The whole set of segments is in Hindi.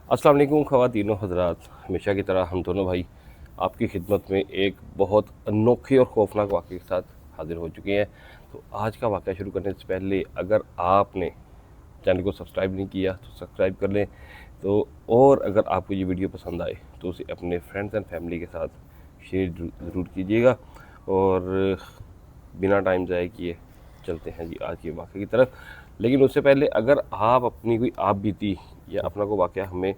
अस्सलाम वालेकुम ख़वातीन व हज़रात, हमेशा की तरह हम दोनों भाई आपकी खिदमत में एक बहुत अनोखी और ख़ौफनाक वाक़े के साथ हाज़िर हो चुके हैं। तो आज का वाक़या शुरू करने से पहले अगर आपने चैनल को सब्सक्राइब नहीं किया तो सब्सक्राइब कर लें। तो और अगर आपको ये वीडियो पसंद आए तो उसे अपने फ्रेंड्स एंड फैमिली के साथ शेयर ज़रूर कीजिएगा। और बिना टाइम ज़ाया किए चलते हैं जी आज के वाक़े की तरफ। लेकिन उससे पहले अगर आप अपनी कोई आप बीती या अपना कोई वाक़या हमें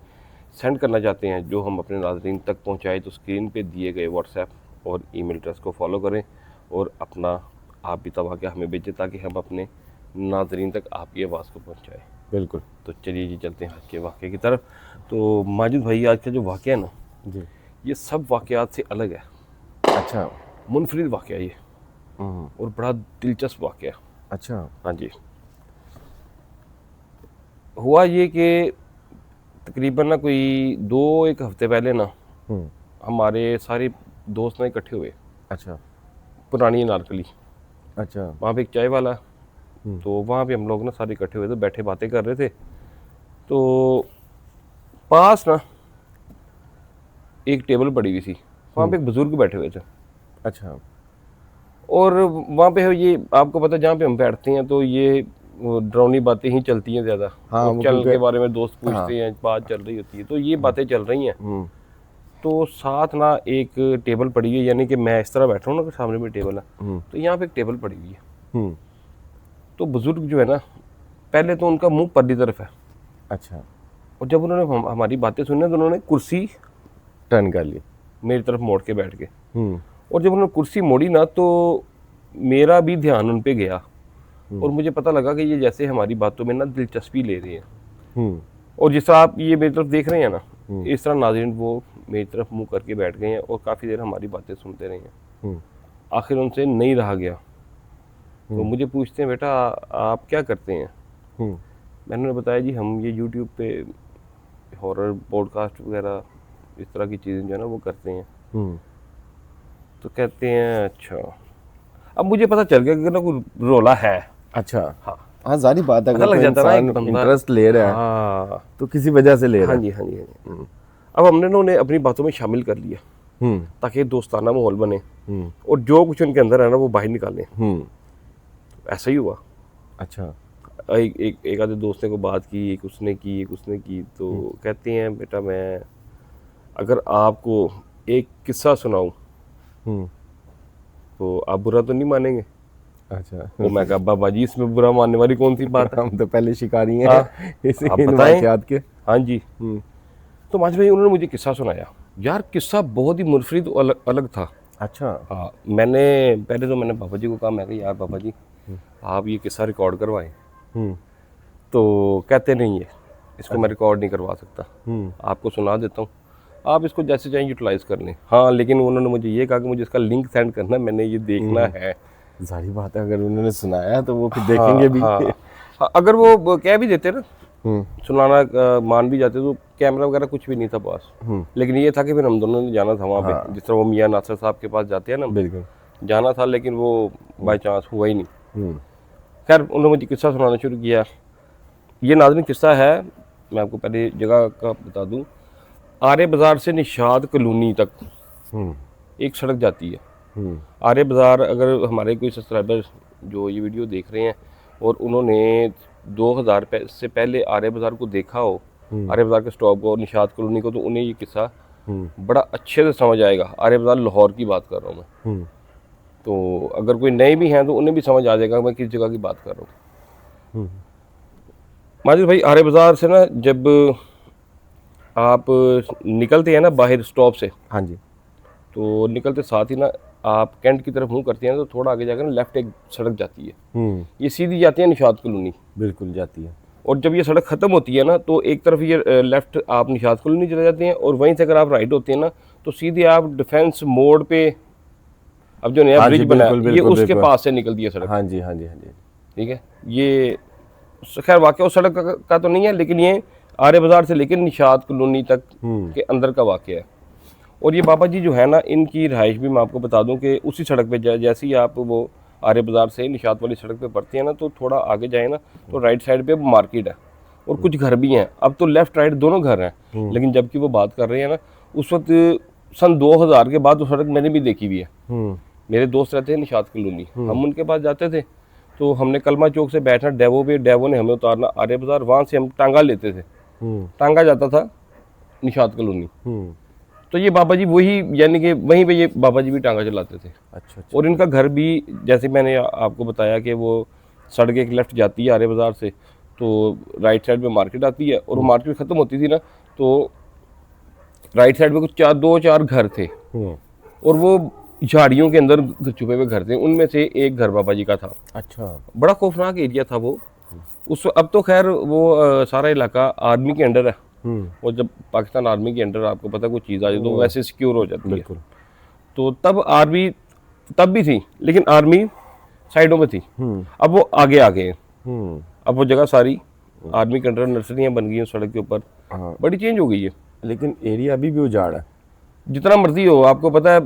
सेंड करना चाहते हैं जो हम अपने नाज़रीन तक पहुंचाएं, तो स्क्रीन पे दिए गए व्हाट्सएप और ईमेल एड्रेस को फॉलो करें और अपना आप बीता वाक़या हमें भेजें ताकि हम अपने नाज़रीन तक आपकी आवाज़ को पहुंचाएं। बिल्कुल तो चलिए जी चलते हैं आज के वाक़े की तरफ। तो माजिद भाई, आज का जो वाक़या है ना, जी। ये सब वाक़यात से अलग है, अच्छा। मुनफरिद वाक़या ये और बड़ा दिलचस्प वाक़या। अच्छा। हाँ जी, हुआ ये कि तकरीबन ना कोई 2-1 हफ़्ते पहले ना हमारे सारे दोस्त ना इकट्ठे हुए अच्छा। पुरानी अनारकली। अच्छा। वहाँ पे एक चाय वाला है, तो वहाँ पे हम लोग ना सारे इकट्ठे हुए थे, बैठे बातें कर रहे थे। तो पास ना एक टेबल पड़ी हुई थी, वहाँ पे एक बुज़ुर्ग बैठे हुए थे। अच्छा। और वहाँ पे ये आपको पता है जहाँ पे हम बैठते हैं तो ये वो डरावनी बातें ही चलती हैं ज़्यादा। हाँ, और वो चैनल क्योंकि के बारे में दोस्त हाँ। पूछते हैं, बात चल रही होती है, तो ये बातें चल रही हैं। तो साथ ना एक टेबल पड़ी है, यानी कि मैं इस तरह बैठा हूँ ना कि सामने में टेबल है, तो यहाँ पे एक टेबल पड़ी हुई है। तो बुजुर्ग जो है ना, पहले तो उनका मुंह परली तरफ है। अच्छा। और जब उन्होंने हमारी बातें सुनी तो उन्होंने कुर्सी टर्न कर ली। मेरी तरफ मोड़ के बैठ गए। और जब उन्होंने कुर्सी मोड़ी ना तो मेरा भी ध्यान उन पे गया और मुझे पता लगा कि ये जैसे हमारी बातों में ना दिलचस्पी ले रहे हैं। और जिस तरह आप ये मेरी तरफ देख रहे हैं ना, इस तरह नाज़रीन वो मेरी तरफ मुंह करके बैठ गए हैं और काफ़ी देर हमारी बातें सुनते रहे हैं। आखिर उनसे नहीं रहा गया, तो मुझे पूछते हैं, बेटा आप क्या करते हैं? मैंने उन्हें बताया, जी हम ये यूट्यूब पे हॉरर पॉडकास्ट वगैरह इस तरह की चीज़ें जो है ना वो करते हैं। तो कहते हैं अच्छा। अब मुझे पता चल गया कि ना कोई रोला है। अच्छा। हाँ हाँ, सारी बात है, पता अगर लग कोई जाता है ना एक इंसान बंदा। इंटरेस्ट ले रहा है हाँ तो किसी वजह से ले रहा हाँ है। जी हाँ जी हाँ जी। अब हमने ना उन्हें अपनी बातों में शामिल कर लिया ताकि दोस्ताना माहौल बने और जो कुछ उनके अंदर है ना वो बाहर निकालें। ऐसा ही हुआ। अच्छा। एक आधे दोस्त ने को बात की, एक उसने की, तो कहते हैं, बेटा मैं अगर आपको एक किस्सा सुनाऊं तो आप बुरा तो नहीं मानेंगे? अच्छा। वो मैं कहा, बाबा जी इसमें बुरा मानने वाली कौन सी बात है? हम तो पहले शिकारी हैं हाँ, आप इन बताएं। वाक़यात के। हाँ जी। तो माज भाई उन्होंने मुझे किस्सा सुनाया। यार किस्सा बहुत ही मुनफरिद अलग अलग था। अच्छा। हाँ, मैंने पहले तो मैंने बाबा जी को कहा, मैं कहा यार बाबा जी आप ये किस्सा रिकॉर्ड करवाएं। तो कहते नहीं है, इसको मैं रिकॉर्ड नहीं करवा सकता, आपको सुना देता हूँ, आप इसको जैसे चाहें यूटिलाइज़ कर लें। हाँ, लेकिन उन्होंने मुझे ये कहा कि मुझे इसका लिंक सेंड करना, मैंने ये देखना है। सारी बात है, अगर उन्होंने सुनाया तो वो फिर हाँ देखेंगे भी। हाँ हाँ, अगर वो कह भी देते ना, सुनाना मान भी जाते, तो कैमरा वगैरह कुछ भी नहीं था पास। लेकिन ये था कि फिर हम दोनों ने जाना था वहाँ पे, जिस तरह वो मियाँ नासिर साहब के पास जाते हैं ना, बिल्कुल जाना था, लेकिन वो बाई चांस हुआ ही नहीं। खैर उन्होंने मुझे किस्सा सुनाना शुरू किया। ये नाज़रीन किस्सा है, मैं आपको पहले जगह का बता दूं, आर्य बाज़ार से निशात कॉलोनी तक एक सड़क जाती है। आर्य बाज़ार, अगर हमारे कोई सब्सक्राइबर जो ये वीडियो देख रहे हैं और उन्होंने 2000 से पहले आर्य बाज़ार को देखा हो, आर्य बाज़ार के स्टॉप को और निशात कॉलोनी को, तो उन्हें ये किस्सा बड़ा अच्छे से समझ आएगा। आर्य बाज़ार लाहौर की बात कर रहा हूँ मैं। तो अगर कोई नए भी हैं तो उन्हें भी समझ आ जाएगा मैं किस जगह की बात कर रहा हूँ। माजिद भाई, आर्य बाज़ार से ना जब आप निकलते हैं ना बाहर स्टॉप से, हाँ जी। तो निकलते साथ ही ना आप कैंट की तरफ मुँह करते हैं तो थोड़ा आगे जाकर ना लेफ्ट एक सड़क जाती है। ये सीधी जाती है निशात कॉलोनी। बिल्कुल जाती है। और जब ये सड़क ख़त्म होती है ना तो एक तरफ ये लेफ्ट आप निशात कॉलोनी चले जाते हैं और वहीं से अगर आप राइट होते हैं ना तो सीधे आप डिफेंस मोड़ पे, अब जो नया ब्रिज बना है ये उसके पास से निकलती है सड़क। हाँ जी हाँ जी हाँ जी। ठीक है, ये खैर वाक़या उस सड़क का तो नहीं है, लेकिन ये आर्य बाज़ार से लेकर निशात कॉलोनी तक के अंदर का वाक़या है। और ये बाबा जी जो है ना, इनकी रहाइश भी मैं आपको बता दूं कि उसी सड़क पे जैसे ही आप वो आर्य बाज़ार से निशात वाली सड़क पे पड़ते हैं ना, तो थोड़ा आगे जाए ना तो राइट साइड पे मार्केट है। और कुछ घर भी हैं। अब तो लेफ्ट राइट दोनों घर हैं, लेकिन जबकि वो बात कर रहे हैं ना, उस वक्त सन 2000 के बाद वो सड़क मैंने भी देखी हुई है। मेरे दोस्त रहते हैं निशात कॉलोनी, हम उनके पास जाते थे तो हमने कलमा चौक से बैठना डेवो पे, डेवो ने हमें उतारना आर्य बाजार, वहाँ से हम टांगा लेते थे, टांगा जाता था निशात कॉलोनी। तो ये बाबा जी वही, यानी कि वहीं पे ये बाबा जी भी टांगा चलाते थे। अच्छा। और इनका घर भी जैसे मैंने आपको बताया कि वो सड़क एक लेफ्ट जाती है आर्य बाजार से, तो राइट साइड में मार्केट आती है, और वो मार्केट ख़त्म होती थी ना, तो राइट साइड में कुछ दो चार घर थे, और वो झाड़ियों के अंदर छुपे हुए घर थे। उनमें से एक घर बाबा जी का था। अच्छा। बड़ा खौफनाक एरिया था वो उस। अब तो खैर वो सारा इलाका आर्मी के अंडर है, और जब पाकिस्तान आर्मी के अंडर आपको पता कोई चीज़ आ जाए तो वैसे सिक्योर हो जाती है। तो तब आर्मी तब भी थी, लेकिन आर्मी साइडों में थी। अब वो आगे आ गए, अब वो जगह सारी आर्मी के अंडर, नर्सरियाँ बन गई हैं सड़क के ऊपर, बड़ी चेंज हो गई है। लेकिन एरिया अभी भी उजाड़ है। जितना मर्जी हो, आपको पता है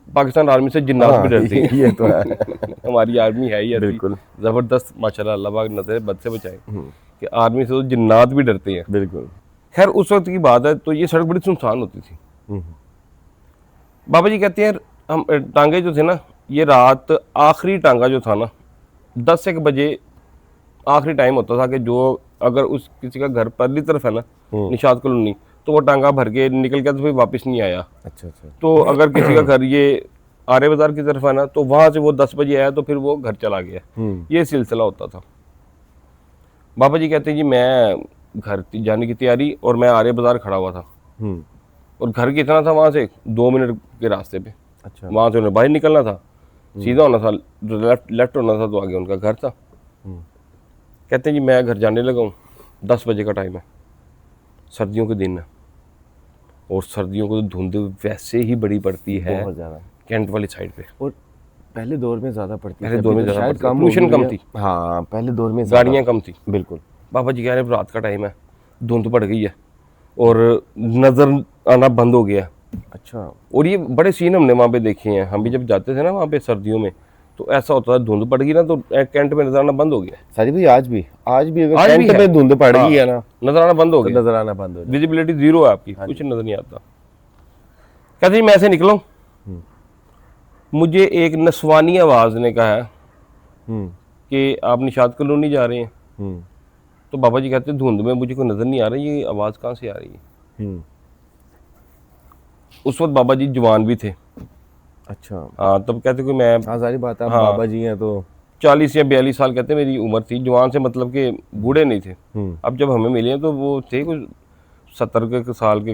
पाकिस्तान आर्मी से जिन्नात भी डरती है। ये तो है। हमारी आर्मी है ही ऐसी बिल्कुल। जबरदस्त, माशाल्लाह, अल्लाह पाक नजर बद से बचाए कि आर्मी से तो जिन्नात भी डरते हैं। बिल्कुल। खैर उस वक्त की बात है, तो ये सड़क बड़ी सुनसान होती थी। बाबा जी कहते हैं हम टांगे जो थे ना, ये रात आखिरी टांगा जो था ना, 10-1 बजे आखिरी टाइम होता था कि जो अगर उस किसी का घर परली तरफ है ना, निशात कॉलोनी, तो वो टांगा भर के निकल गया तो फिर वापस नहीं आया। अच्छा अच्छा। तो अगर किसी का घर ये आर्य बाजार की तरफ है ना, तो वहां से वो 10 बजे आया तो फिर वो घर चला गया। ये सिलसिला होता था। बाबा जी कहते हैं जी मैं घर जाने की तैयारी, और मैं आर्य बाजार खड़ा हुआ था, और घर कितना था वहां से 2 मिनट के रास्ते पे। अच्छा। वहां से उन्हें बाहर निकलना था, सीधा होना था, लेफ्ट होना था, तो आगे उनका घर था। कहते हैं जी मैं घर जाने लगा हूँ, 10 बजे का टाइम है, सर्दियों के दिन है, और सर्दियों को तो धुंध वैसे ही बड़ी पड़ती है बहुत ज़्यादा कैंट वाली साइड पे। और पहले दौर में ज़्यादा पड़ती पहले दौर में तो ज़्यादा शायद पड़ती, पोल्यूशन कम थी। हाँ, पहले दौर में ज़्यादा। गाड़ियाँ कम थी। बिल्कुल। बाबा जी कह रहे हैं रात का टाइम है, धुंध पड़ गई है, और नज़र आना बंद हो गया। अच्छा। और ये बड़े सीन हमने वहाँ पे देखे हैं। हम भी जब जाते थे ना वहाँ पे सर्दियों में, तो ऐसा होता था धुंध पड़ गई ना, तो कैंट में नजर आना बंद हो गया। सारी भाई आज भी अगर आज भी कैंट है। में धुंध पड़ गई है ना, नजर आना बंद हो तो गया, नजर आना बंद हो जाए। विजिबिलिटी 0 है आपकी, कुछ नजर नहीं आता। कहते जी मैं ऐसे निकला हूं, मुझे एक नस्वानी आवाज ने कहा है कि आप निशात कॉलोनी जा रहे हैं। तो बाबा जी कहते धुंध में मुझे कोई नजर नहीं आ रही, ये आवाज कहाँ से आ रही है। उस वक्त बाबा जी जवान भी थे। अच्छा। हाँ, तब कहते कोई मैं, हाँ सारी बात है, हाँ, बाबा जी हैं तो 40 या 42 साल कहते मेरी उम्र थी। जवान से मतलब कि बूढ़े नहीं थे। अब जब हमें मिले तो वो थे कुछ 70 के साल के,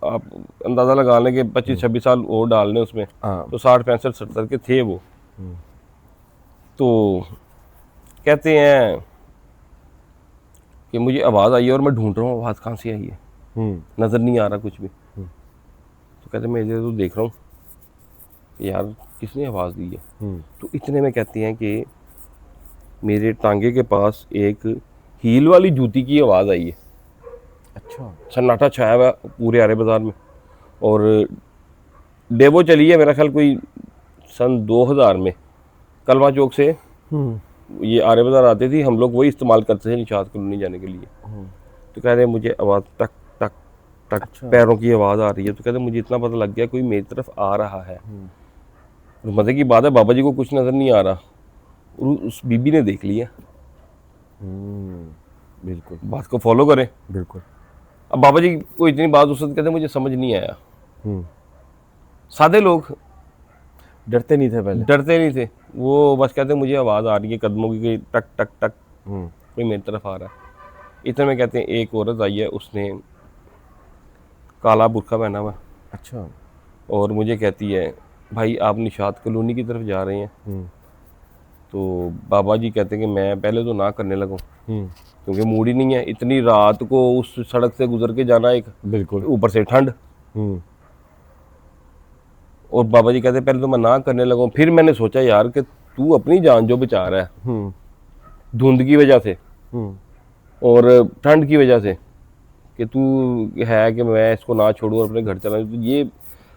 आप अंदाज़ा लगा लें कि 25-26 साल और डालने उसमें, तो 60-65-70 के थे वो। तो कहते हैं कि मुझे आवाज़ आई है और मैं ढूंढ रहा हूँ आवाज़ कहाँ से आई है, नज़र नहीं आ रहा कुछ भी। तो कहते मैं इधर तो देख रहा हूँ यार किसने आवाज़ दी है। तो इतने में कहते हैं कि मेरे टांगे के पास एक हील वाली जूती की आवाज़ आई है। अच्छा। सन्नाटा छाया हुआ पूरे आर्य बाजार में, और डेवो चली है मेरा ख्याल कोई सन 2000 में, कलवा चौक से ये आर्य बाजार आती थी, हम लोग वही इस्तेमाल करते थे निशात कॉलोनी जाने के लिए। तो कह रहे मुझे आवाज़ टक टक टक, पैरों की आवाज़ आ रही है। तो कहते मुझे इतना पता लग गया कोई मेरी तरफ आ रहा है। और मज़े की बात है बाबा जी को कुछ नज़र नहीं आ रहा, और उस बीबी ने देख लिया। बिल्कुल। बात को फॉलो करें। बिल्कुल। अब बाबा जी को इतनी बात उस वक्त कहते मुझे समझ नहीं आया। सादे लोग डरते नहीं थे पहले, डरते नहीं थे, वो बस कहते मुझे आवाज़ आ रही है कदमों की, टक टक टक, कोई मेरी तरफ आ रहा है। इतने में कहते हैं एक औरत आई है, उसने काला बुर्का पहना हुआ। अच्छा। और मुझे कहती है भाई आप निशात कॉलोनी की तरफ जा रहे हैं। तो बाबा जी कहते हैं कि मैं पहले तो ना करने लगा, क्योंकि मूड ही नहीं है इतनी रात को उस सड़क से गुजर के जाना, एक बिल्कुल ऊपर से ठंड। और बाबा जी कहते पहले तो मैं ना करने लगा, फिर मैंने सोचा यार कि तू अपनी जान जो बचा रहा है धुंध की वजह से और ठंड की वजह से, कि तू है कि मैं इसको ना छोड़ूं और अपने घर चला, तो ये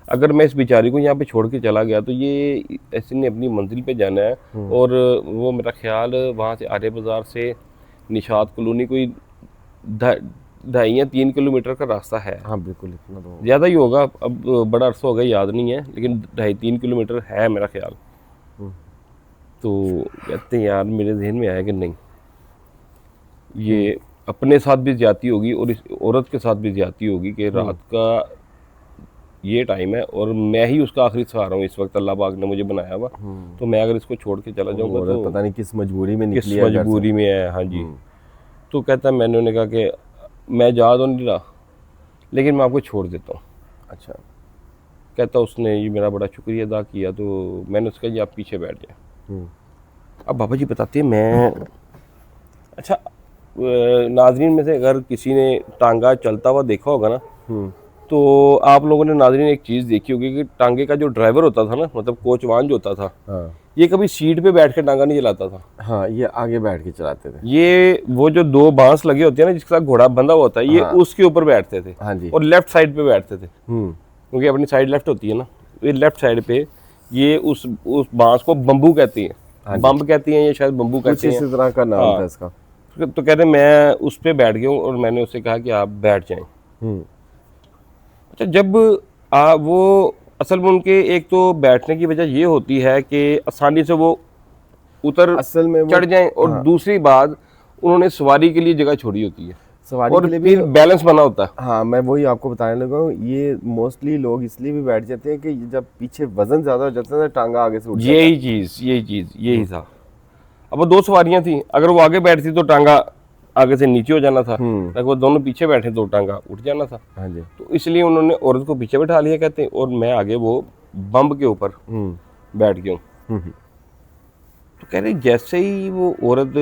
अगर मैं इस बेचारी को यहाँ पे छोड़ के चला गया तो ये ऐसे ने अपनी मंजिल पे जाना है। और वो मेरा ख्याल वहाँ से आर्य बाज़ार से निशात कॉलोनी कोई 2.5 या 3 किलोमीटर का रास्ता है, हाँ बिल्कुल, इतना तो ज़्यादा ही होगा, अब बड़ा अरसा हो गया याद नहीं है, लेकिन 2.5-3 किलोमीटर है मेरा ख्याल। तो कहते हैं यार मेरे जहन में आया कि नहीं, ये अपने साथ भी ज्यादती होगी और इस औरत के साथ भी ज्यादती होगी कि रात का ये टाइम है और मैं ही उसका आखिरी सहारा हूँ इस वक्त, अल्लाह पाक ने मुझे बनाया हुआ, तो मैं अगर इसको छोड़ के चला जाऊंगा औरत तो पता नहीं किस मजबूरी में किस निकली है घर से। मजबूरी में है। हाँ जी। तो कहता है, मैंने उन्हें कहा कि मैं जा तो नहीं रहा, लेकिन मैं आपको छोड़ देता हूँ। अच्छा। कहता उसने ये मेरा बड़ा शुक्रिया अदा किया, तो मैंने उसका जी आप पीछे बैठ जाए। अब बाबा जी बताते हैं, मैं अच्छा नाजरीन में से अगर किसी ने टांगा चलता हुआ देखा होगा ना, तो आप लोगों ने नाजरीन एक चीज़ देखी होगी कि टांगे का जो ड्राइवर होता था ना, मतलब कोचवान जो होता था, हाँ ये कभी सीट पे बैठ के टांगा नहीं चलाता था। हाँ, ये आगे बैठ के चलाते थे। ये वो जो 2 बांस लगे होते हैं ना जिसके साथ घोड़ा बंधा हुआ होता है, ये उसके ऊपर बैठते थे। हाँ जी। और लेफ्ट साइड पे बैठते थे, क्योंकि अपनी साइड लेफ्ट होती है ना, ये लेफ्ट साइड पे ये उस बांस को बम्बू कहती है, बम्ब कहती हैं, ये शायद बम्बू कहती हैं, इसी तरह का नाम था इसका। तो कहते मैं उस पे बैठ गया हूँ और मैंने उससे कहा कि आप बैठ जाएं। अच्छा, जब वो असल में उनके एक तो बैठने की वजह ये होती है कि आसानी से वो उतर असल में चढ़ जाएं, और दूसरी बात उन्होंने सवारी के लिए जगह छोड़ी होती है, सवारी और के लिए भी फिर बैलेंस बना होता है। हाँ, मैं वही आपको बताने लगा हूँ, ये मोस्टली लोग इसलिए भी बैठ जाते हैं कि जब पीछे वजन ज्यादा हो जाता है ना, टांगा आगे से उठ जाता है। यही था। अब वो 2 सवारियां थी, अगर वो आगे बैठती तो टांगा आगे से नीचे हो जाना था, अगर वो दोनों पीछे बैठे तो टांगा उठ जाना था। हाँ जी। तो इसलिए उन्होंने औरत को पीछे बैठा लिया कहते हैं, और मैं आगे वो बम्ब के ऊपर बैठ गया हूँ। तो कह रहे जैसे ही वो औरत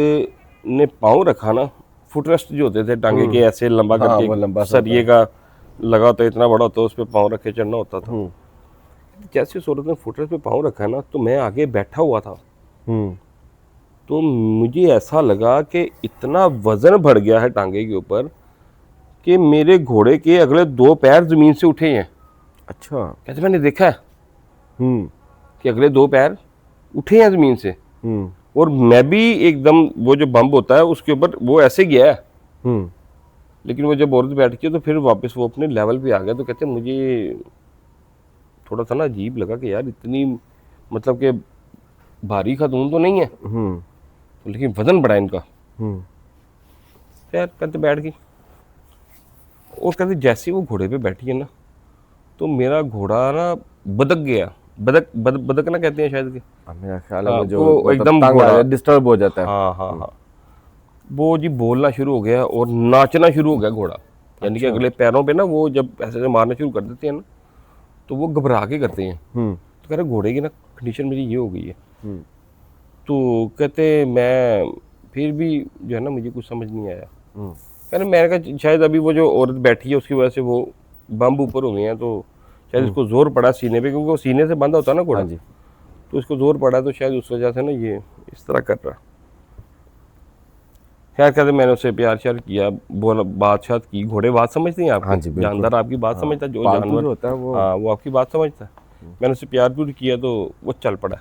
ने पाँव रखा ना, फुटरेस्ट जो होते थे टांगे के ऐसे लंबा करके, वो लंबा सरिये का लगा होता है, इतना बड़ा होता है, उस पर पाँव रख के चढ़ना होता था। जैसे उस औरत ने फुटरेस्ट पे पाँव रखा ना, तो मैं आगे बैठा हुआ था, तो मुझे ऐसा लगा कि इतना वजन बढ़ गया है टांगे के ऊपर कि मेरे घोड़े के अगले 2 पैर जमीन से उठे हैं। अच्छा। कहते मैंने देखा है कि अगले 2 पैर उठे हैं जमीन से, और मैं भी एकदम वो जो बम्ब होता है उसके ऊपर वो ऐसे गया है। लेकिन वो जब औरत बैठ गई तो फिर वापस वो अपने लेवल पे आ गया। तो कहते मुझे थोड़ा सा ना अजीब लगा कि यार इतनी मतलब कि भारी खातून तो नहीं है, लेकिन वजन बड़ा है इनका। यार कहते बैठ गई, और कहते जैसे वो घोड़े पे बैठी है ना, तो मेरा घोड़ा ना बदक गया, बदक ना कहते हैं शायद कि, मेरा ख्याल है वो जो वो एकदम डिस्टर्ब हो जाता है। हाँ, वो जी बोलना शुरू हो गया और नाचना शुरू हो गया घोड़ा। यानी कि अगले पैरों पे ना वो जब ऐसे मारना शुरू कर देते हैं ना, तो वो घबरा के करते हैं। तो कह रहे घोड़े की ना कंडीशन मेरी ये हो गई है। तो कहते मैं फिर भी जो है ना मुझे कुछ समझ नहीं आया। कह रहे मैंने कहा शायद अभी वो जो औरत बैठी है उसकी वजह से वो बम्ब ऊपर हो गए हैं, तो शायद इसको जोर पड़ा सीने पे, क्योंकि वो सीने से बंधा होता है ना घोड़ा, तो इसको जोर पड़ा, तो शायद उस वजह से ना ये इस तरह कर रहा। खैर कहते मैंने उससे प्यार श्यार किया, बोला बात शात की। घोड़े बात समझते हैं आपको, जानदार आपकी बात समझता है, जो जानवर होता है वो, हाँ वो आपकी बात समझता है। मैंने उससे प्यार प्यूर किया तो वो चल पड़ा।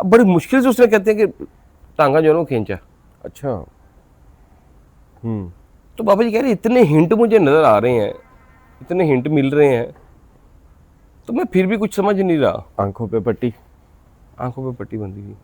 अब बड़ी मुश्किल से उसने कहते हैं कि टांगा जो है ना खींचा। अच्छा। तो बाबा जी कह रहे इतने हिंट मुझे नजर आ रहे हैं, इतने हिंट मिल रहे हैं, तो मैं फिर भी कुछ समझ नहीं रहा। आंखों पे पट्टी बंधी हुई।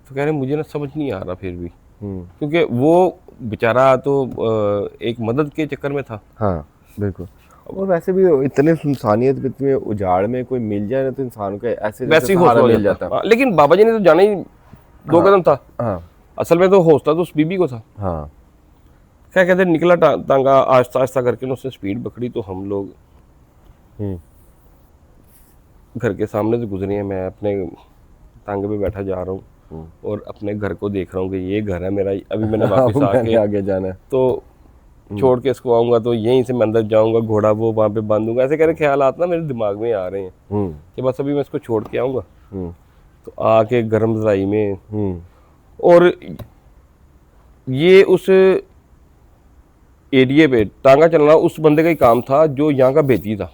तो कह रहे मुझे ना समझ नहीं आ रहा फिर भी, क्योंकि वो बेचारा तो एक मदद के चक्कर में था। हाँ बिल्कुल। और वैसे भी इतने सुनसानियत में उजाड़ में कोई मिल जाए ना, तो इंसान को ऐसे वैसे ही हौसला मिल जाता है। लेकिन बाबा जी ने तो जाना ही 2 कदम था। असल में तो हौसला तो उस बीबी को था। क्या कहते निकला टांगा आहिस्ता आहिस्ता करके, उसने स्पीड पकड़ी, तो हम लोग घर के सामने से गुजरे हैं। मैं अपने टांगे पे बैठा जा रहा हूँ और अपने घर को देख रहा हूँ कि ये घर है मेरा, अभी मैंने वापस आके आगे जाना है, तो छोड़ के इसको आऊँगा, तो यहीं से मैं अंदर जाऊँगा, घोड़ा वो वहाँ पे बांधूंगा। ऐसे करे ख्यालात ना मेरे दिमाग में आ रहे हैं कि बस अभी मैं इसको छोड़ के आऊँगा। तो आके गर्म ज़राई में, और ये उस एरिए पे टांगा चलना उस बंदे का ही काम था जो यहाँ का बेती था।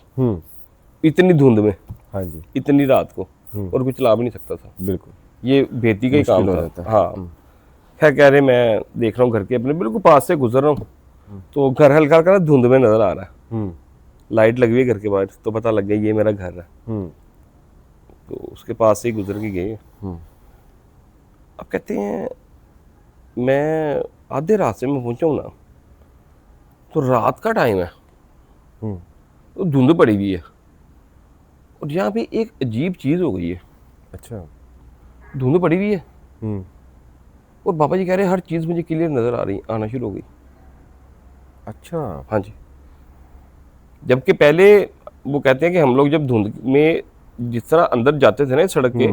इतनी धुंध में, हाँ जी, इतनी रात को, और कुछ ला भी नहीं सकता था। बिल्कुल, ये बेती का ही काम था। हाँ, खैर कह रहे मैं देख रहा हूँ घर के अपने बिल्कुल पास से गुजर रहा हूँ, तो घर हल्का हल्का ना धुंध में नजर आ रहा है, हम्म लाइट लगी हुई है घर के बाहर, तो पता लग गया ये मेरा घर है। हम्म तो उसके पास से ही गुजर के गए। हम्म अब कहते हैं मैं आधे रास्ते में पहुंचा हूं ना, तो रात का टाइम है, हम्म तो धुंध पड़ी हुई है, और यहाँ पे एक अजीब चीज़ हो गई है। अच्छा। धुंध पड़ी हुई है हम्म और बाबा जी कह रहे हैं हर चीज़ मुझे क्लियर नज़र आ रही, आना शुरू हो गई। अच्छा। हाँ जी। जबकि पहले वो कहते हैं कि हम लोग जब धुंध में जिस तरह अंदर जाते थे ना इस सड़क के,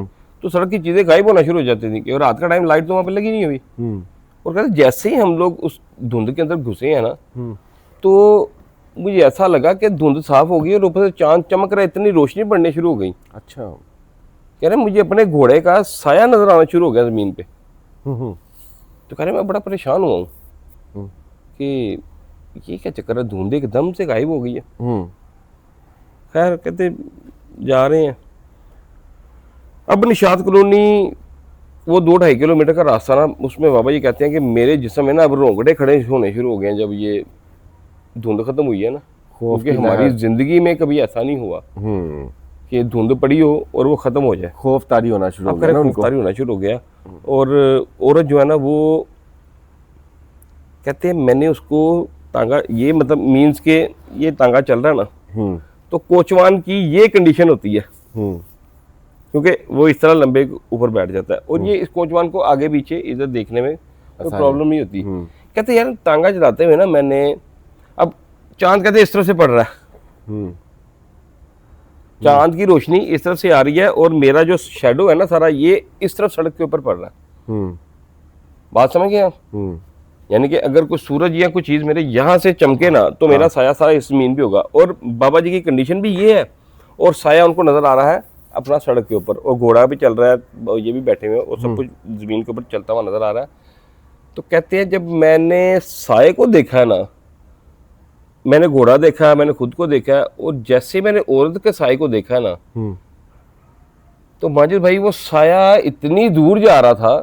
तो सड़क की चीज़ें गायब होना शुरू हो जाती थी, और रात का टाइम लाइट तो वहाँ पे लगी नहीं हुई। हम्म और कहते हैं जैसे ही हम लोग उस धुंध के अंदर घुसे हैं ना, हम्म तो मुझे ऐसा लगा कि धुंध साफ हो गई और ऊपर से चांद चमक रहा है, इतनी रोशनी पड़ने शुरू हो गई। अच्छा। कह रहे मुझे अपने घोड़े का साया नजर आना शुरू हो गया ज़मीन पे। हम्म तो कह रहे मैं बड़ा परेशान हुआ हूँ हम्म कि ये क्या चक्कर है, धुंध एकदम से गायब हो गई है। हम्म खैर कहते जा रहे हैं। अब निशात कॉलोनी वो 2-2.5 किलोमीटर का रास्ता ना, उसमें बाबा जी कहते हैं कि मेरे जिस्म में ना अब रोंगटे खड़े होने शुरू हो गए हैं जब ये धुंध खत्म हुई है ना, खौफ क्योंकि की हमारी लहर। जिंदगी में कभी ऐसा नहीं हुआ हम्म कि धुंध पड़ी हो और वो खत्म हो जाए। खौफ तारी होना शुरू हो अब गया ना करें उनको। गिरफ्तारी होना शुरू हो गया। और औरत जो है ना वो कहते हैं मैंने उसको तांगा, ये मतलब मीन्स के ये तांगा चल रहा है ना, हम्म तो कोचवान की ये कंडीशन होती है, हम्म क्योंकि वो इस तरह लंबे ऊपर बैठ जाता है, और ये इस कोचवान को आगे पीछे इधर देखने में कोई आसानी। प्रॉब्लम नहीं होती। हम्म कहते यार तांगा चलाते हुए ना मैंने, अब चांद कहते इस तरफ से पड़ रहा है, हम्म चांद की रोशनी इस तरफ से आ रही है, और मेरा जो शेडो है ना सारा ये इस तरफ सड़क के ऊपर पड़ रहा है। हम्म बात समझ गए आप? हम्म यानी कि अगर कोई सूरज या कोई चीज मेरे यहाँ से चमके ना, तो मेरा साया सारा इस जमीन पे होगा। और बाबा जी की कंडीशन भी ये है, और साया उनको नजर आ रहा है अपना सड़क के ऊपर, और घोड़ा भी चल रहा है, और ये भी बैठे हुए हैं, और सब कुछ जमीन के ऊपर चलता हुआ नजर आ रहा है। तो कहते हैं जब मैंने साये को देखा ना, मैंने घोड़ा देखा, मैंने खुद को देखा, और जैसे मैंने औरत के साये को देखा ना, हम्म तो माजिद भाई वो साया इतनी दूर जा रहा था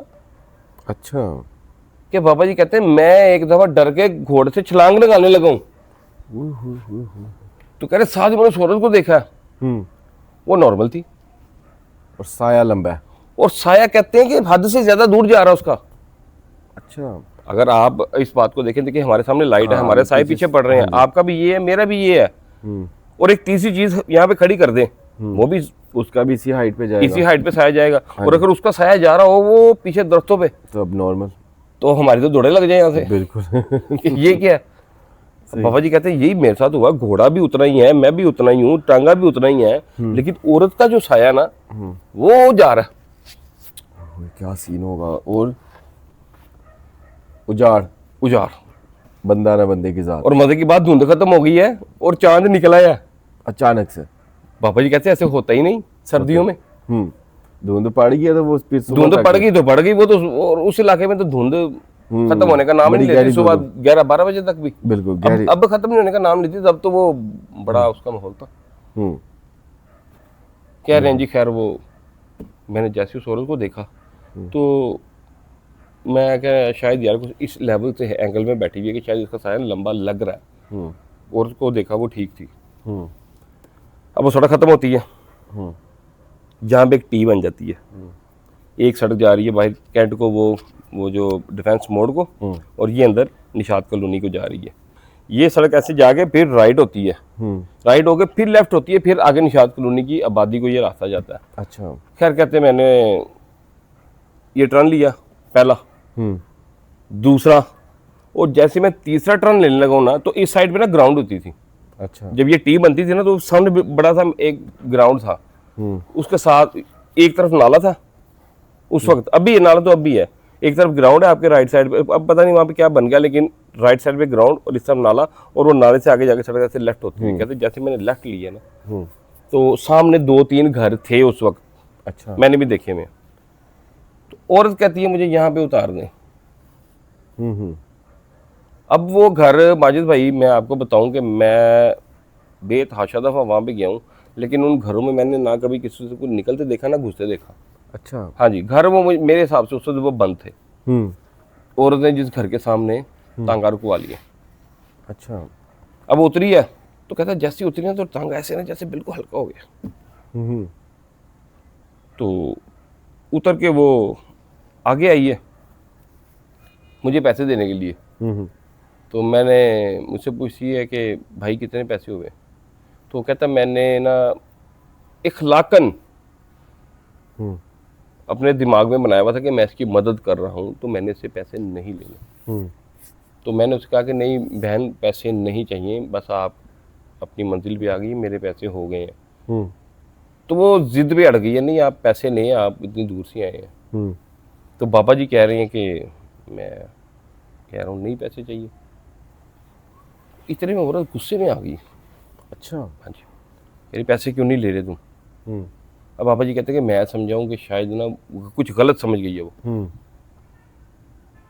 अच्छा। कि बाबा जी कहते हैं मैं एक दफा डर के घोड़े से छलांग लगाने लगा हूं। तो कह रहे साथ ही मैंने सूरज को देखा, हम्म वो नॉर्मल थी, और साया लंबा है। और साया कहते हैं कि हद से ज्यादा दूर जा रहा है उसका। अच्छा। अगर आप इस बात को देखें, देखिए हमारे सामने लाइट है, हाँ, हमारे साए पीछे पीछे पड़ रहे हैं, आपका भी ये है, मेरा भी ये है, हम्म और एक तीसरी चीज यहाँ पे खड़ी कर दें, वो भी उसका भी इसी हाइट पे जाएगा। इसी हाइट पे साया जाएगा। और अगर उसका साया जा रहा हो वो पीछे दरख्तों पे, तो अब नॉर्मल। तो हमारी तो दौड़े लग जाए यहाँ से बिल्कुल। कि ये क्या है। बाबा जी कहते हैं यही मेरे साथ हुआ, घोड़ा भी उतना ही है, मैं भी उतना ही हूँ, टांगा भी उतना ही है, लेकिन औरत का जो साया ना वो जा रहा है। ओए, क्या सीन होगा। और उजाड़, उजाड़, बंदा ना बंदे की जात, और मजे की बात धुंध खत्म हो गई है और चांद निकला है। अचानक से। बाबा जी कहते हैं ऐसे होता ही नहीं सर्दियों में। धुंध पड़ गई है तो वो फिर सुबह धुंध तक पड़ गई तो पड़ गई, वो तो, और उस इलाके में तो धुंध खत्म होने का नाम बड़ी नहीं लेती, गहरी सुबह धुंध। 11-12 बजे तक भी। बिल्कुल गहरी। अब खत्म नहीं होने का नाम लेती, तब तो वो बड़ा उसका माहौल था। हम्म कह रहे हैं जी, खैर वो मैंने जैसे उस औरत को देखा तो मैं क्या शायद यार कुछ इस लेवल से एंगल में बैठी हुई है कि शायद इसका साया लंबा लग रहा है, औरत को देखा वो ठीक थी। हम्म अब वो सड़क खत्म होती है, जहाँ पे एक टी बन जाती है, एक सड़क जा रही है बाहर कैंट को, वो जो डिफेंस मोड़ को, और ये अंदर निशात कॉलोनी को जा रही है। ये सड़क ऐसे जाके फिर राइट होती है, राइट होके फिर लेफ्ट होती है, फिर आगे निशात कॉलोनी की आबादी को ये रास्ता जाता है। अच्छा। खैर कहते हैं मैंने ये टर्न लिया पहला, दूसरा, और जैसे मैं तीसरा टर्न लेने लगा हूं ना, तो इस साइड पे ना ग्राउंड होती थी। अच्छा। जब ये टी बनती थी ना, तो सामने बड़ा सा एक ग्राउंड था, उसके साथ एक तरफ नाला था उस वक्त, अभी ये नाला तो अब भी है, एक तरफ ग्राउंड है आपके राइट साइड पे, अब पता नहीं वहाँ पे क्या बन गया, लेकिन राइट साइड पे ग्राउंड और इस तरफ नाला, और वो नाले से आगे जाके सड़क ऐसे लेफ्ट होती है। कहते जैसे मैंने लेफ्ट लिया ना, तो सामने 2-3 घर थे उस वक्त, अच्छा। मैंने भी देखे में। तो औरत कहती है मुझे यहाँ पे उतार दें। अब वो घर माजिद भाई मैं आपको बताऊं कि मैं बेतहाशा दफ़ा वहाँ पे गया हूँ, लेकिन उन घरों में मैंने ना कभी किसी से कुछ निकलते देखा ना घुसते देखा। अच्छा। हाँ जी, घर वो मेरे हिसाब से उस वक्त वो बंद थे। औरत ने जिस घर के सामने तांगा रुकवा लिया, अच्छा। अब उतरी है तो कहता है जैसे ही उतरी है तो टांगा ऐसे ना जैसे बिल्कुल हल्का हो गया। हम्म। तो उतर के वो आगे आई है मुझे पैसे देने के लिए। हम्म। तो मैंने मुझसे पूछी है कि भाई कितने पैसे हुए। तो कहता मैंने ना इखलाकन हम्म। अपने दिमाग में बनाया हुआ था कि मैं इसकी मदद कर रहा हूँ तो मैंने इससे पैसे नहीं लेने। हम्म। तो मैंने उससे कहा कि नहीं बहन पैसे नहीं चाहिए, बस आप अपनी मंजिल पे आ गई, मेरे पैसे हो गए हैं। हम्म। तो वो जिद पे अड़ गई है, नहीं आप पैसे नहीं, आप इतनी दूर से आए हैं। हम्म। तो बाबा जी कह रहे हैं कि मैं कह रहा हूँ नहीं पैसे चाहिए। इतने में औरत गुस्से में आ गई। अच्छा। हाँ जी, मेरे पैसे क्यों नहीं ले रहे तुम। हम्म। अब बाबा जी कहते हैं कि मैं समझाऊँ कि शायद ना कुछ गलत समझ गई है वो, हम्म।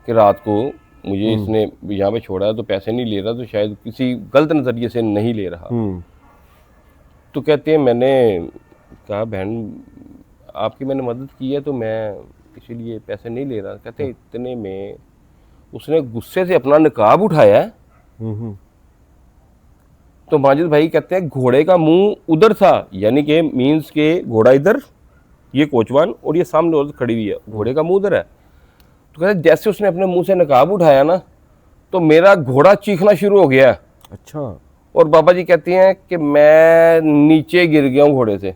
कि रात को मुझे इसने यहाँ पे छोड़ा है तो पैसे नहीं ले रहा, तो शायद किसी गलत नज़रिए से नहीं ले रहा। हम्म। तो कहते हैं मैंने कहा बहन आपकी मैंने मदद की है तो मैं इसीलिए पैसे नहीं ले रहा। कहते हैं इतने में उसने गुस्से से अपना निकाब उठाया है। हम्म। तो माजिद भाई कहते हैं घोड़े का मुंह उधर था, यानी कि मीन्स के घोड़ा इधर, ये कोचवान और ये सामने औरत खड़ी हुई है, घोड़े का मुंह उधर है। तो कहते हैं जैसे उसने अपने मुंह से नकाब उठाया ना तो मेरा घोड़ा चीखना शुरू हो गया। अच्छा। और बाबा जी कहते हैं कि मैं नीचे गिर गया हूँ घोड़े से।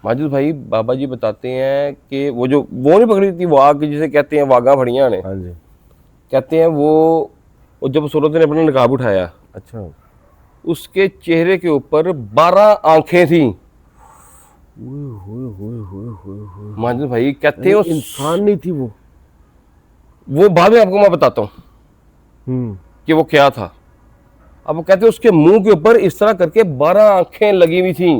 माजिद भाई बाबा जी बताते हैं कि वो नहीं पकड़ी थी वाघ जिसे कहते हैं वाघा फड़ियाँ ने, हाँ जी। कहते हैं वो जब सूरत ने अपना नकाब उठाया अच्छा। उसके चेहरे के ऊपर 12 आंखें थी। माजिद भाई कहते हैं इंसान नहीं थी वो बाद में आपको मैं बताता हूँ हम्म। कि वो क्या था। अब वो कहते हैं उसके मुंह के ऊपर इस तरह करके 12 आंखें लगी हुई थी।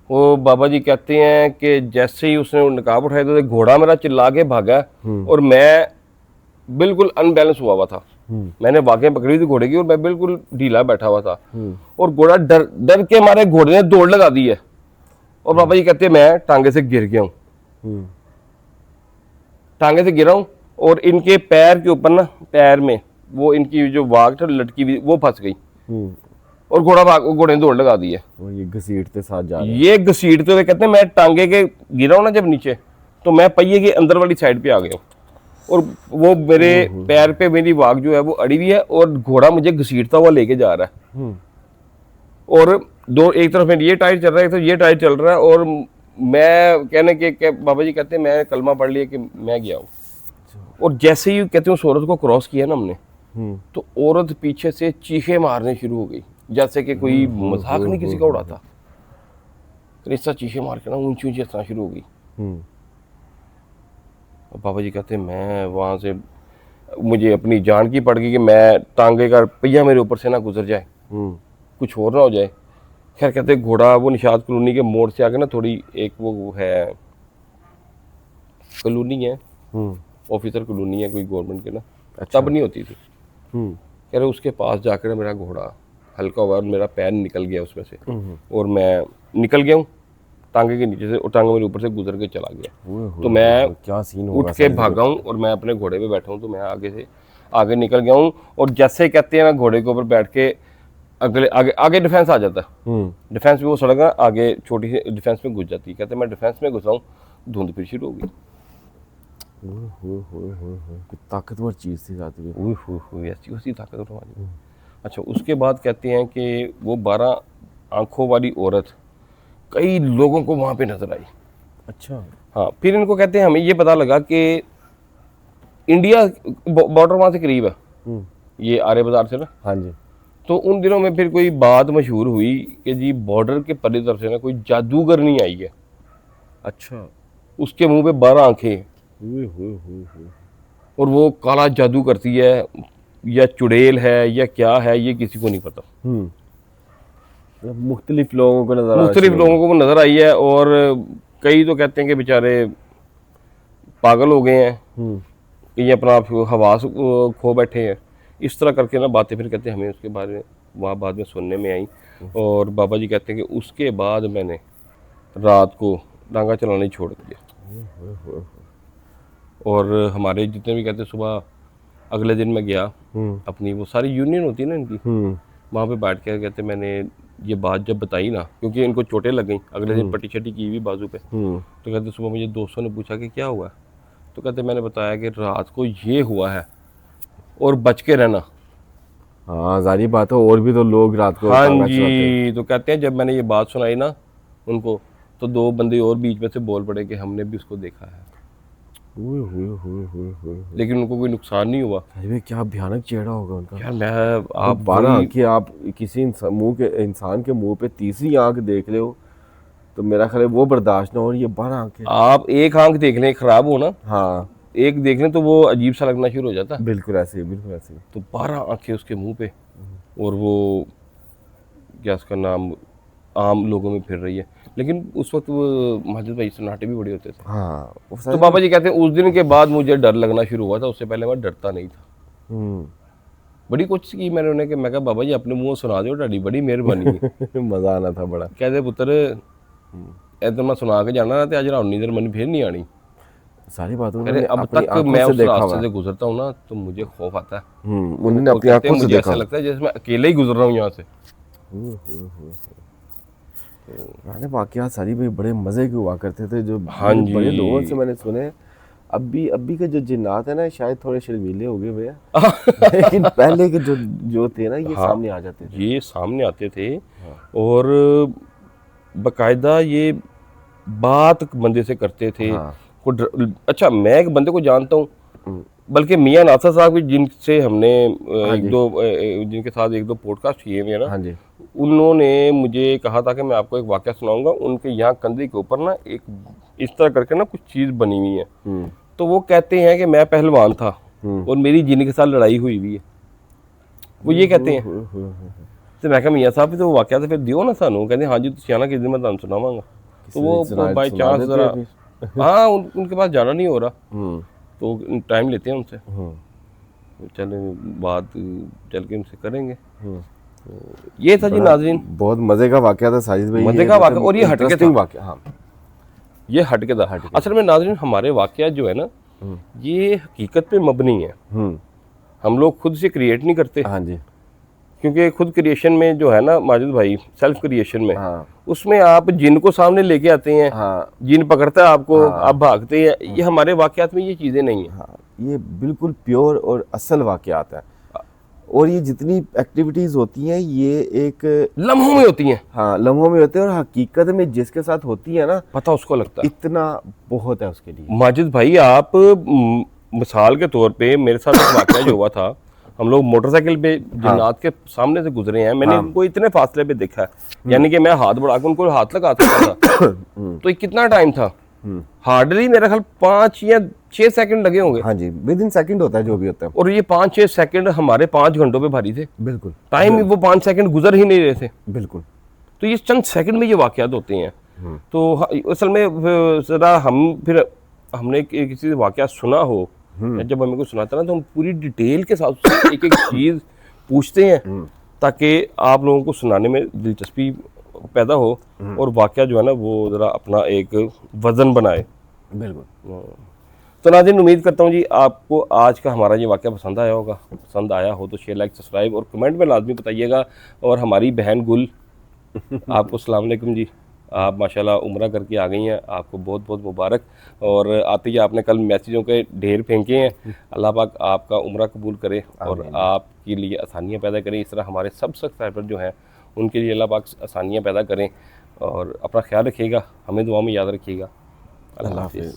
वो बाबा जी कहते हैं कि जैसे ही उसने नकाब उठाया तो घोड़ा मेरा चिल्ला के भागा और मैं बिल्कुल अनबैलेंस हुआ हुआ था। मैंने वाकई पकड़ी थी घोड़े की और मैं बिल्कुल ढीला बैठा हुआ था और घोड़ा डर डर के मारे घोड़े ने दौड़ लगा दी है। और बाबा जी कहते हैं मैं टांगे से गिर गया हूँ, टांगे से गिरा हूँ और इनके पैर के ऊपर ना पैर में वो इनकी जो वाघ था लटकी हुई वो फंस गई और घोड़े ने दौड़ लगा दी है। ये घसीटते साथ जा रहे हैं। ये घसीटते हुए कहते हैं मैं टांगे के गिरा हूं ना जब नीचे तो मैं पहिए के अंदर वाली साइड पे आ गया हूं और वो मेरे पैर पे मेरी वाघ जो है वो अड़ी हुई है और घोड़ा मुझे घसीटता हुआ लेके जा रहा है। और एक तरफ में ये टायर चल रहा है, तो ये टायर चल रहा है और मैं कहने के बाबा जी कहते हैं मैं कलमा पढ़ लिया कि मैं गया हूँ। और जैसे ही कहते हैं उस औरत को क्रॉस किया ना हमने तो औरत पीछे से चीखे मारने शुरू हो गई जैसे कि कोई मजाक नहीं किसी का उड़ाता। रिश्ता चीखे मार के ना ऊंची ऊंची हंसना शुरू हो गई। बाबा जी कहते हैं मैं वहाँ से मुझे अपनी जान की पड़ गई कि मैं टांगे का पहिया मेरे ऊपर से ना गुजर जाए, कुछ और ना हो जाए। खैर कहते घोड़ा वो निशात कॉलोनी के मोड़ से आके ना थोड़ी एक वो है कॉलोनी है, ऑफिसर कॉलोनी है कोई गवर्नमेंट के ना, तब नहीं होती थी। कह रहे उसके पास जाकर ना मेरा घोड़ा हल्का हुआ और मेरा पैर निकल गया उसमें से और मैं निकल गया हूँ टांगे के नीचे से और टांगा मेरे ऊपर से गुजर के चला गया। तो मैं क्या सीन उठ के भागा हूँ और मैं अपने घोड़े पे बैठा हूँ। तो मैं आगे निकल गया हूँ और जैसे कहते हैं मैं घोड़े के ऊपर बैठ के आगे डिफेंस आ जाता है। डिफेंस में वो सड़क है आगे छोटी सी डिफेंस में घुस जाती है। कहते मैं डिफेंस में घुसा हूँ धुंध फिर शुरू हो गई। ताकतवर चीज थी साथ में। ऐसी ताकतवर हमारी। अच्छा उसके बाद कहते हैं कि वो 12 आंखों वाली औरत कई लोगों को वहाँ पे नजर आई। अच्छा। हाँ फिर इनको कहते हैं हमें ये पता लगा कि इंडिया बॉर्डर वहाँ से करीब है ये आर्य बाजार से ना। हाँ जी। तो उन दिनों में फिर कोई बात मशहूर हुई कि जी बॉर्डर के परे तरफ से ना कोई जादूगर नहीं आई है। अच्छा। उसके मुंह पे 12 आंखें और वो काला जादू करती है या चुड़ैल है या क्या है ये किसी को नहीं पता। मुख्तलिफ लोगों को नजर आई है और कई तो कहते हैं कि बेचारे पागल हो गए हैं, ये अपना हवास खो बैठे हैं। इस तरह करके ना बातें फिर कहते हैं हमें उसके बारे में वहाँ बाद में सुनने में आई। और बाबा जी कहते हैं कि उसके बाद मैंने रात को डांगा चलाना ही छोड़ दिया। और हमारे जितने भी कहते सुबह अगले दिन मैं गया अपनी वो सारी यूनियन होती है ना इनकी, वहाँ पे बैठ के कहते मैंने ये बात जब बताई ना, क्योंकि इनको चोटें लग गई, अगले दिन पट्टी शट्टी की हुई बाजू पे, तो कहते सुबह मुझे दोस्तों ने पूछा कि क्या हुआ, तो कहते मैंने बताया कि रात को ये हुआ है और बच के रहना। हाँ जारी बात है, और भी तो लोग रात को हाँ टांगा चलाते हैं। जी, तो कहते हैं जब मैंने ये बात सुनाई ना उनको, तो 2 बंदे और बीच में से बोल पड़े कि हमने भी उसको देखा है, हुए। लेकिन उनको कोई नुकसान नहीं हुआ। अरे क्या भयानक चेहरा होगा उनका। यार मैं आप 12 वही- आंखें, आप किसी इंसान के मुंह पे तीसरी आंख देख रहे हो तो मेरा ख्याल है वो बर्दाश्त ना हो, और ये 12 आंखें। आप एक आंख देख लें खराब हो ना, हाँ एक देख लें तो वो अजीब सा लगना शुरू हो जाता है। बिल्कुल ऐसे ही, बिल्कुल ऐसे ही। तो 12 आंखें उसके मुंह पे, और वो क्या उसका नाम आम लोगों में फिर रही है। लेकिन उस वक्त वो माजिद भाई सन्नाटे भी बड़े होते थे। हाँ वो तो बाबा जी कहते हैं उस दिन के बाद मुझे डर लगना शुरू हुआ था, उससे पहले मैं डरता नहीं था। हम्म। बड़ी कोशिश की मैंने उन्हें कि मैं कहा बाबा जी अपने मुंह सुना दो, ढाडी बड़ी मेहरबानी है। मजा आना था बड़ा। कहते पुत्र इधर मैं सुना के जाना ना, तो अज राउनी इधर मन फिर नहीं आनी। सारी बात अरे उन्होंने अब अपनी तक आंखों मैं से उस देखा रास्ते हुआ से है। गुजरता हूँ ना तो मुझे खौफ आता है। उन्होंने वो अपनी कहते हैं आंखों से मुझे देखा ऐसा लगता है जैसे मैं अकेले ही गुजर रहा हूँ यहाँ से। पुराने वाकयात सारी भाई बड़े मजे के हुआ करते थे, जो हाँ जी। बड़े लोगों से मैंने सुने। अभी के जो जिन्नात है ना शायद थोड़े शर्मीले हो गए भैया, लेकिन पहले के जो थे ना ये हाँ, सामने आ जाते थे। ये सामने आते थे और बकायदा ये बात बंदे से करते थे। हाँ। अच्छा मैं एक बंदे को जानता हूँ, बल्कि मियां नासर साहब जिनसे हमने जिनके साथ एक दो पॉडकास्ट किए हुए हैं ना, हाँ जी। उन्होंने मुझे कहा था कि मैं आपको एक वाकया सुनाऊंगा। उनके यहाँ कंधे के ऊपर ना एक इस तरह करके ना कुछ चीज़ बनी हुई है। तो वो कहते हैं कि मैं पहलवान था और मेरी जिन के साथ लड़ाई हुई हुई है, वो ये कहते हैं। तो मैं कहा मियां साहब तो वाकया तो फिर दियो ना सानू। कहते हाँ जी तुम आना किस दिन मैं तुम सुनावांगा। तो वो बाई चांस जरा हाँ उनके पास जाना नहीं हो रहा, तो टाइम लेते हैं उनसे, तो चले बात चल के उनसे करेंगे। तो ये था जी नाजरीन, बहुत मजे का वाकया था साजिद भाई, मजे का वाकया। और ये हटके था इंटरेस्टिंग वाकया। हाँ ये हटके था। असल में नाजरीन हमारे वाकया जो है ना ये हकीकत पे मबनी है, हम लोग खुद से क्रिएट नहीं करते। हाँ जी। क्योंकि खुद क्रिएशन में जो है ना माजिद भाई, सेल्फ क्रिएशन में, हाँ। उसमें आप जिन को सामने लेके आते हैं, हाँ। जिन पकड़ता है आपको, आप भागते हैं। ये हमारे वाकयात में ये चीज़ें नहीं है। हाँ ये बिल्कुल प्योर और असल वाकयात है, और ये जितनी एक्टिविटीज होती हैं ये एक लम्हों में होती हैं। हाँ लम्हों में होते हैं, और हकीकत में जिसके साथ होती है ना पता उसको लगता है इतना बहुत है उसके लिए। माजिद भाई आप मिसाल के तौर पे मेरे साथ एक वाकया जो हुआ था, हम लोग मोटरसाइकिल पे जिन्नात के सामने से गुजरे हैं। मैंने उनको इतने फासले पे देखा है, यानी कि मैं हाथ बढ़ा के उनको हाथ लगा सकता था। तो ये कितना टाइम था, हार्डली मेरा ख्याल 5 या 6 सेकंड लगे होंगे। हाँ जी, विद इन सेकंड होता है जो भी होता है। और ये 5-6 सेकंड हमारे 5 घंटों पे भारी थे। बिल्कुल टाइम वो 5 सेकंड गुजर ही नहीं रहे थे। बिल्कुल। तो ये चंद सेकंड में ये वाकयात होते हैं। तो असल में जरा हमने किसी से वाकया सुना हो, जब हमें को सुनाता ना तो हम पूरी डिटेल के साथ उससे एक एक चीज़ पूछते हैं, ताकि आप लोगों को सुनाने में दिलचस्पी पैदा हो और वाकया जो है ना वो ज़रा अपना एक वज़न बनाए। बिल्कुल। तो नाज़रीन उम्मीद करता हूँ जी आपको आज का हमारा ये वाकया पसंद आया होगा। पसंद आया हो तो शेयर, लाइक, सब्सक्राइब और कमेंट में लाजमी बताइएगा। और हमारी बहन गुल आपको अस्सलाम वालेकुम जी, आप माशाल्लाह उम्रा करके आ गई हैं, आपको बहुत बहुत मुबारक। और आते ही आपने कल मैसेजों के ढेर फेंके हैं। अल्लाह पाक आपका उम्रा कबूल करे और आपके लिए आसानियाँ पैदा करें। इस तरह हमारे सब सब्सक्राइबर जो हैं उनके लिए अल्लाह पाक आसानियाँ पैदा करें। और अपना ख्याल रखिएगा, हमें दुआ में याद रखिएगा। अल्लाह हाफ़िज़।